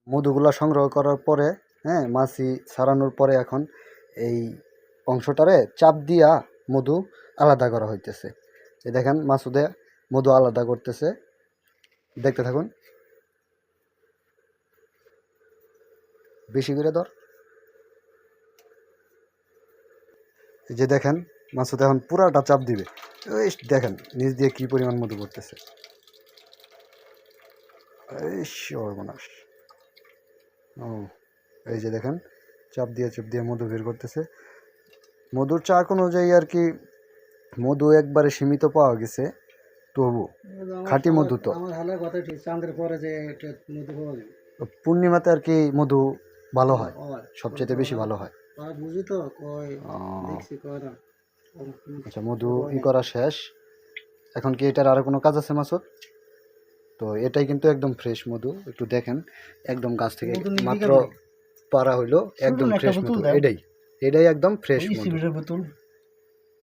মধুগুলা সংগ্রহ করার পরে, হ্যাঁ, মাছি ছাড়ানোর পরে এখন এই অংশটারে চাপ দিয়া মধু আলাদা করা হইতেছে। এই দেখেন মাসুদে মধু আলাদা করতেছে, দেখতে থাকুন। বেশি করে ধর। এই যে দেখেন মাসুদ এখন পুরাটা চাপ দিবে। এই দেখেন নিচ দিয়ে কি পরিমাণ মধু পড়তেছে। এই সর্বনাশ। ও, এই যে দেখেন চাপ দিয়ে মধু বের করতেছে। মধুর চাক অনুযায়ী আর কি মধু একবারে সীমিত পাওয়া গেছে, তবু খাঁটি মধু তো পূর্ণিমাতে আর কি মধু ভালো হয়, সবচেয়ে বেশি ভালো হয়। আচ্ছা, মধু করা শেষ। এখন কি এটার আরো কোনো কাজ আছে মাসুদ? তো এটাই কিন্তু একদম ফ্রেশ মধু, একটু দেখেন একদম গাছ থেকে মাত্র পারা হইলো, একদম ফ্রেশ মধু। এটাই একদম ফ্রেশ মধু।